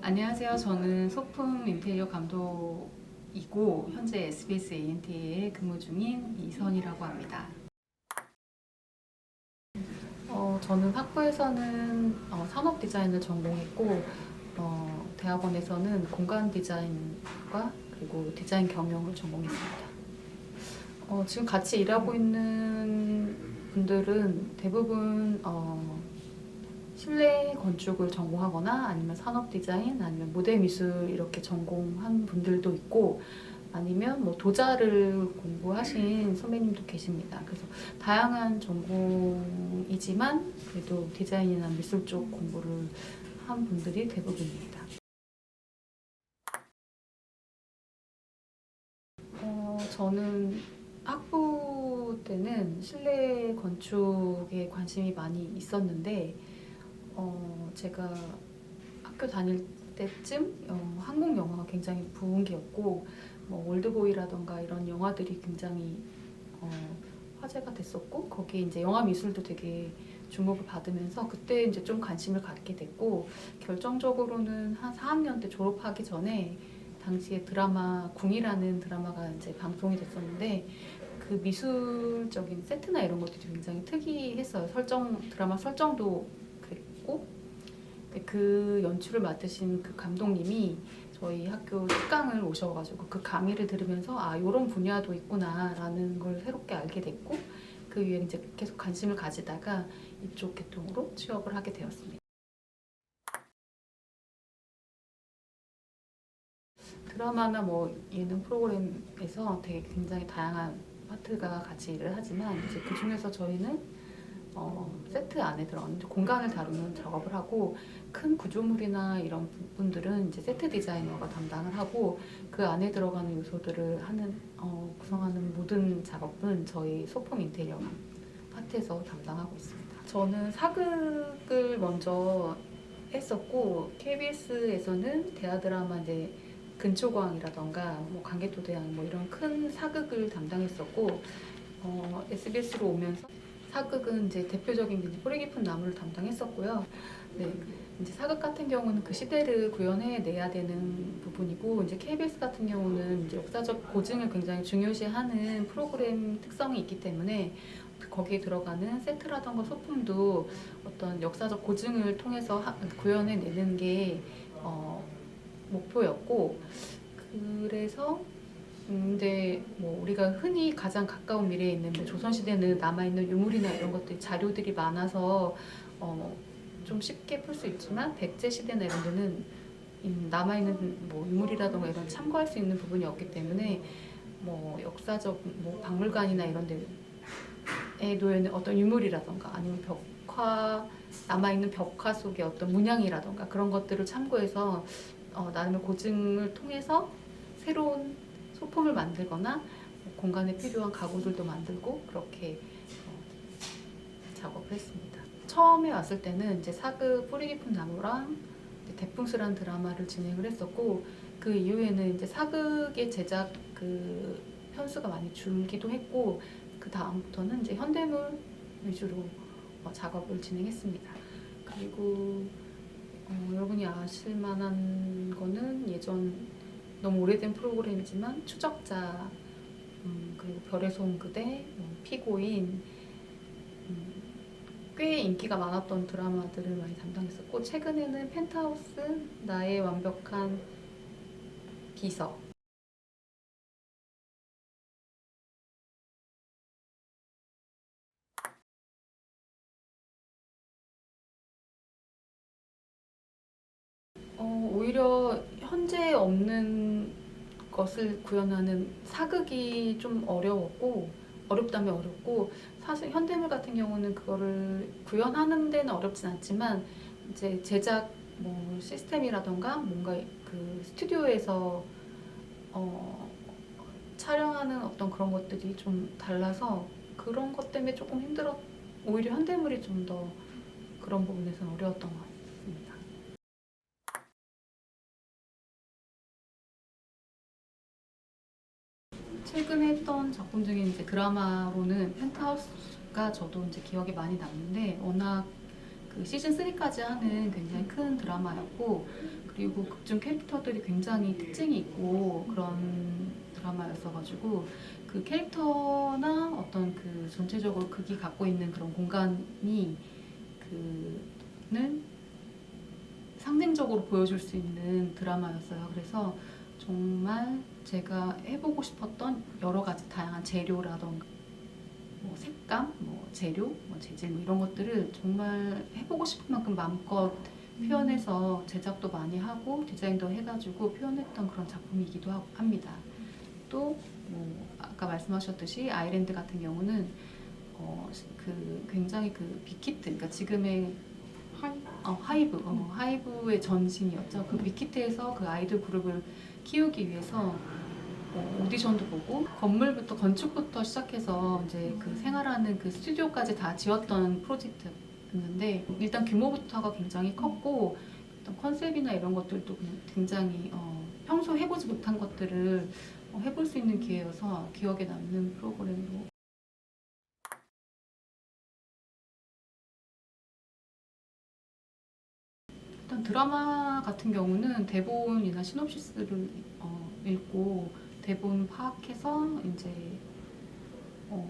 안녕하세요. 저는 소품 인테리어 감독이고 현재 SBS ANT에 근무 중인 이선이라고 합니다. 저는 학부에서는 산업 디자인을 전공했고 대학원에서는 공간 디자인과 그리고 디자인 경영을 전공했습니다. 지금 같이 일하고 있는 분들은 대부분 실내 건축을 전공하거나 아니면 산업 디자인 아니면 무대 미술 이렇게 전공한 분들도 있고 아니면 뭐 도자를 공부하신 선배님도 계십니다. 그래서 다양한 전공이지만 그래도 디자인이나 미술 쪽 공부를 한 분들이 대부분입니다. 저는 학부 때는 실내 건축에 관심이 많이 있었는데 제가 학교 다닐 때쯤 한국 영화가 굉장히 부흥기였고 뭐 올드보이라던가 이런 영화들이 굉장히 화제가 됐었고 거기에 이제 영화 미술도 되게 주목을 받으면서 그때 이제 좀 관심을 갖게 됐고 결정적으로는 한 4학년 때 졸업하기 전에 당시에 드라마 궁이라는 드라마가 이제 방송이 됐었는데 그 미술적인 세트나 이런 것들이 굉장히 특이했어요. 드라마 설정도 그랬고 그 연출을 맡으신 그 감독님이 저희 학교 특강을 오셔가지고 그 강의를 들으면서 아 이런 분야도 있구나라는 걸 새롭게 알게 됐고 그 이후에 이제 계속 관심을 가지다가 이쪽 계통으로 취업을 하게 되었습니다. 드라마나 뭐 예능 프로그램에서 되게 굉장히 다양한 파트가 같이 일을 하지만 이제 그 중에서 저희는 세트 안에 들어가는 공간을 다루는 작업을 하고 큰 구조물이나 이런 부분들은 이제 세트 디자이너가 담당을 하고 그 안에 들어가는 요소들을 구성하는 모든 작업은 저희 소품 인테리어 파트에서 담당하고 있습니다. 저는 사극을 먼저 했었고 KBS에서는 대하 드라마 이제 근초광이라던가 뭐 관객도대왕 뭐 이런 큰 사극을 담당했었고 SBS로 오면서 사극은 이제 대표적인 이제 뿌리 깊은 나무를 담당했었고요. 네, 이제 사극 같은 경우는 그 시대를 구현해 내야 되는 부분이고 이제 KBS 같은 경우는 이제 역사적 고증을 굉장히 중요시하는 프로그램 특성이 있기 때문에 거기에 들어가는 세트라던가 소품도 어떤 역사적 고증을 통해서 구현해 내는 게 목표였고 그래서 근데 뭐 우리가 흔히 가장 가까운 미래에 있는 뭐 조선시대는 남아있는 유물이나 이런 것들 자료들이 많아서 좀 쉽게 풀 수 있지만 백제시대나 이런 데는 남아있는 뭐 유물이라던가 이런 참고할 수 있는 부분이 없기 때문에 뭐 역사적 뭐 박물관이나 이런 데에 놓여있는 어떤 유물이라던가 아니면 남아있는 벽화 속의 어떤 문양이라던가 그런 것들을 참고해서 나름의 고증을 통해서 새로운 소품을 만들거나 공간에 필요한 가구들도 만들고 그렇게 작업을 했습니다. 처음에 왔을 때는 이제 사극 뿌리 깊은 나무랑 대풍수라는 드라마를 진행을 했었고 그 이후에는 이제 사극의 제작 그 편수가 많이 줄기도 했고 그 다음부터는 이제 현대물 위주로 작업을 진행했습니다. 그리고 여러분이 아실 만한 거는 예전 너무 오래된 프로그램이지만 추적자, 그리고 별의 소음 그대, 피고인 꽤 인기가 많았던 드라마들을 많이 담당했었고 최근에는 펜트하우스, 나의 완벽한 비서 오히려 현재 없는 것을 구현하는 사극이 좀 어렵다면 어렵고 사실 현대물 같은 경우는 그거를 구현하는 데는 어렵진 않지만 이제 제작 뭐 시스템이라던가 뭔가 그 스튜디오에서 촬영하는 어떤 그런 것들이 좀 달라서 그런 것 때문에 조금 오히려 현대물이 좀 더 그런 부분에서는 어려웠던 것 같습니다. 최근에 했던 작품 중에 이제 드라마로는 펜트하우스가 저도 이제 기억에 많이 남는데 워낙 그 시즌 3까지 하는 굉장히 큰 드라마였고 그리고 극중 캐릭터들이 굉장히 특징이 있고 그런 드라마였어가지고 그 캐릭터나 어떤 그 전체적으로 극이 갖고 있는 그런 공간이 그는 상징적으로 보여줄 수 있는 드라마였어요. 그래서 정말 제가 해보고 싶었던 여러 가지 다양한 재료라던가 뭐 색감, 뭐 재료, 뭐 재질 뭐 이런 것들을 정말 해보고 싶은 만큼 마음껏 표현해서 제작도 많이 하고 디자인도 해가지고 표현했던 그런 작품이기도 합니다. 또 뭐 아까 말씀하셨듯이 아일랜드 같은 경우는 그 굉장히 그 빅히트, 그러니까 지금의 하이브의 전신이었죠. 그 빅히트에서 그 아이돌 그룹을 키우기 위해서 오디션도 보고 건물부터 건축부터 시작해서 이제 그 생활하는 그 스튜디오까지 다 지었던 프로젝트였는데 일단 규모부터가 굉장히 컸고 어떤 컨셉이나 이런 것들도 굉장히 평소 해보지 못한 것들을 해볼 수 있는 기회여서 기억에 남는 프로그램으로. 일단 드라마 같은 경우는 대본이나 시놉시스를 읽고 대본 파악해서 이제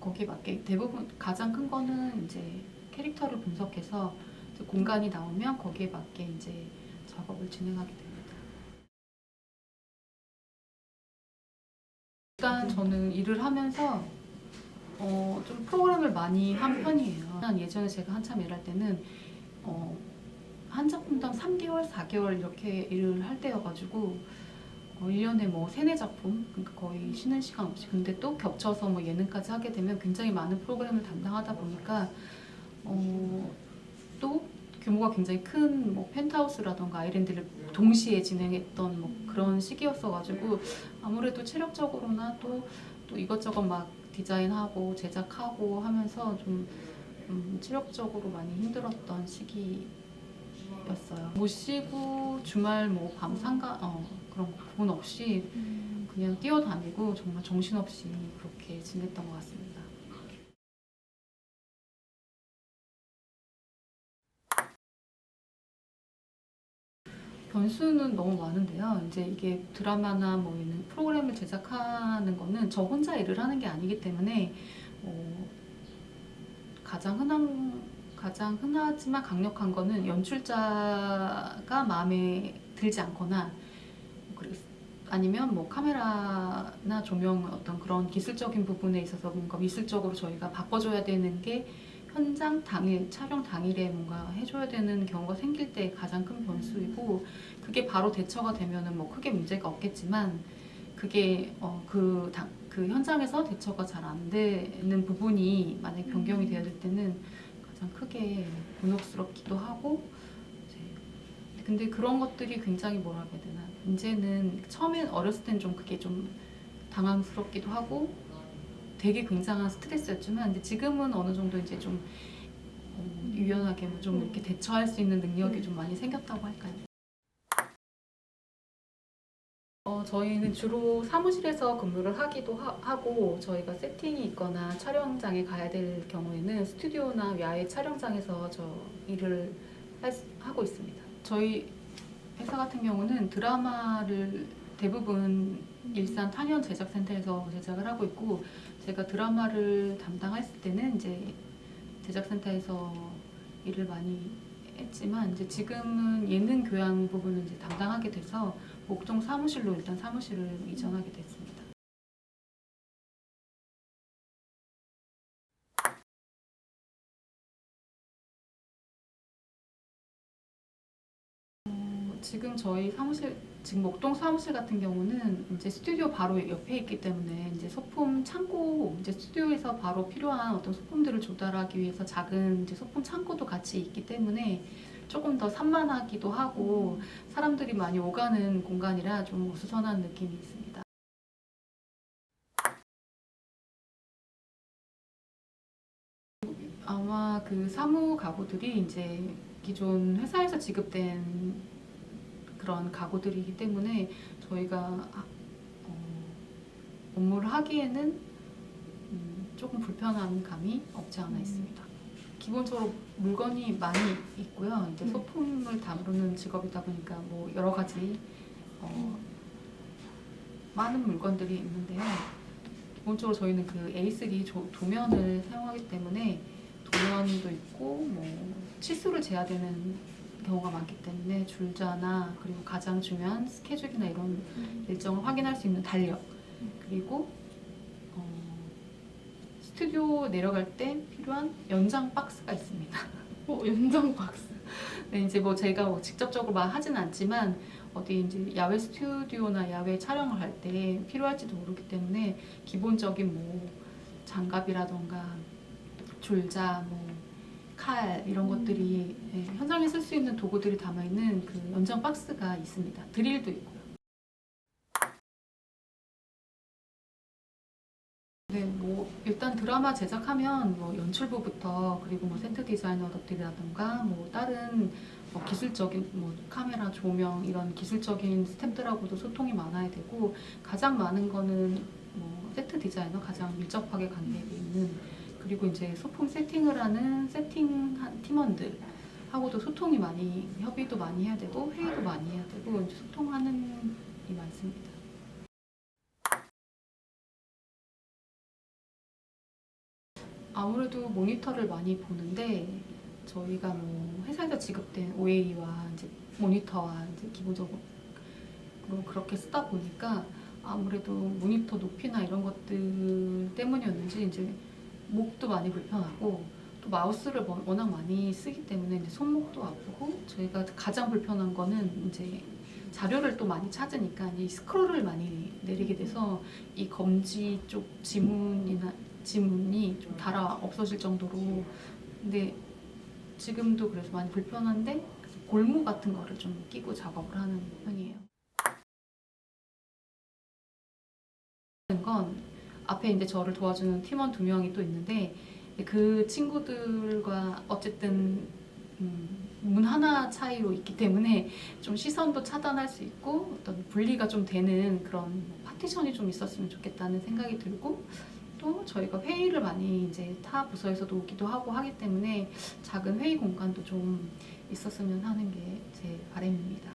거기에 맞게 대부분 가장 큰 거는 이제 캐릭터를 분석해서 이제 공간이 나오면 거기에 맞게 이제 작업을 진행하게 됩니다. 일단 저는 일을 하면서 좀 프로그램을 많이 한 편이에요. 예전에 제가 한참 일할 때는 한 작품당 3개월, 4개월 이렇게 일을 할 때여가지고 1년에 뭐 3, 4작품, 그러니까 거의 쉬는 시간 없이. 근데 또 겹쳐서 뭐 예능까지 하게 되면 굉장히 많은 프로그램을 담당하다 보니까 또 규모가 굉장히 큰 뭐 펜트하우스라던가 아일랜드를 동시에 진행했던 뭐 그런 시기였어가지고 아무래도 체력적으로나 또 이것저것 막 디자인하고 제작하고 하면서 좀 체력적으로 많이 힘들었던 시기였어요. 못 쉬고 주말 뭐 밤 상가 그런 구분 없이 그냥 뛰어다니고 정말 정신없이 그렇게 지냈던 것 같습니다. 변수는 너무 많은데요. 이제 이게 드라마나 뭐 이런 프로그램을 제작하는 거는 저 혼자 일을 하는 게 아니기 때문에 가장 흔하지만 강력한 거는 연출자가 마음에 들지 않거나 아니면 뭐 카메라나 조명 어떤 그런 기술적인 부분에 있어서 뭔가 미술적으로 저희가 바꿔줘야 되는 게 현장 당일, 촬영 당일에 뭔가 해줘야 되는 경우가 생길 때 가장 큰 변수이고 그게 바로 대처가 되면은 뭐 크게 문제가 없겠지만 그게 그 현장에서 대처가 잘 안 되는 부분이 만약 변경이 되어야 될 때는 가장 크게 곤혹스럽기도 하고 근데 그런 것들이 굉장히 뭐라 해야 되나 이제는 처음엔 어렸을 땐 좀 그게 좀 당황스럽기도 하고 되게 굉장한 스트레스였지만 근데 지금은 어느 정도 이제 좀 유연하게 좀 이렇게 대처할 수 있는 능력이 좀 많이 생겼다고 할까요? 저희는 주로 사무실에서 근무를 하기도 하고 저희가 세팅이 있거나 촬영장에 가야 될 경우에는 스튜디오나 야외 촬영장에서 일을 하고 있습니다. 저희 회사 같은 경우는 드라마를 대부분 일산 탄현 제작센터에서 제작을 하고 있고 제가 드라마를 담당했을 때는 이제 제작센터에서 일을 많이 했지만 이제 지금은 예능 교양 부분을 이제 담당하게 돼서 목동 사무실로 일단 사무실을 이전하게 됐습니다. 지금 저희 사무실, 지금 목동 사무실 같은 경우는 이제 스튜디오 바로 옆에 있기 때문에 이제 소품 창고, 이제 스튜디오에서 바로 필요한 어떤 소품들을 조달하기 위해서 작은 이제 소품 창고도 같이 있기 때문에 조금 더 산만하기도 하고 사람들이 많이 오가는 공간이라 좀 어수선한 느낌이 있습니다. 아마 그 사무 가구들이 이제 기존 회사에서 지급된 그런 가구들이기 때문에 저희가 업무를 하기에는 조금 불편한 감이 없지 않아 있습니다. 기본적으로 물건이 많이 있고요. 이제 소품을 다루는 직업이다 보니까 뭐 여러 가지 많은 물건들이 있는데요. 기본적으로 저희는 그 A3 도면을 사용하기 때문에 도면도 있고 뭐 치수를 재야 되는 경우가 많기 때문에 줄자나 그리고 가장 중요한 스케줄이나 이런 일정을 확인할 수 있는 달력, 그리고 스튜디오 내려갈 때 필요한 연장 박스가 있습니다. 연장 박스. 네, 이제 뭐 제가 뭐 직접적으로 막 하진 않지만 어디 이제 야외 스튜디오나 야외 촬영을 할 때 필요할지도 모르기 때문에 기본적인 뭐 장갑이라던가 줄자, 뭐 칼 이런 것들이 현장에 쓸 수 있는 도구들이 담아 있는 그 연장 박스가 있습니다. 드릴도 있고요. 네, 뭐 일단 드라마 제작하면 뭐 연출부부터 그리고 뭐 세트 디자이너들이라든가 뭐 다른 뭐 기술적인 뭐 카메라, 조명 이런 기술적인 스태프들하고도 소통이 많아야 되고, 가장 많은 거는 뭐 세트 디자이너, 가장 밀접하게 관계가 있는, 그리고 이제 소품 세팅을 하는 세팅 팀원들하고도 소통이 많이, 협의도 많이 해야 되고 회의도 많이 해야 되고 이제 소통하는 일이 많습니다. 아무래도 모니터를 많이 보는데, 저희가 뭐 회사에서 지급된 OA와 이제 모니터와 이제 기본적으로 그렇게 쓰다 보니까 아무래도 모니터 높이나 이런 것들 때문이었는지 이제 목도 많이 불편하고, 또 마우스를 워낙 많이 쓰기 때문에 이제 손목도 아프고, 저희가 가장 불편한 거는 이제 자료를 또 많이 찾으니까 이 스크롤을 많이 내리게 돼서 이 검지 쪽 지문이 좀 달아 없어질 정도로. 근데 지금도 그래서 많이 불편한데 골무 같은 거를 좀 끼고 작업을 하는 편이에요. 건 앞에 이제 저를 도와주는 팀원 2명이 또 있는데, 그 친구들과 어쨌든 문 하나 차이로 있기 때문에 좀 시선도 차단할 수 있고 어떤 분리가 좀 되는 그런 파티션이 좀 있었으면 좋겠다는 생각이 들고, 또 저희가 회의를 많이 이제 타 부서에서도 오기도 하고 하기 때문에 작은 회의 공간도 좀 있었으면 하는 게 제 바람입니다.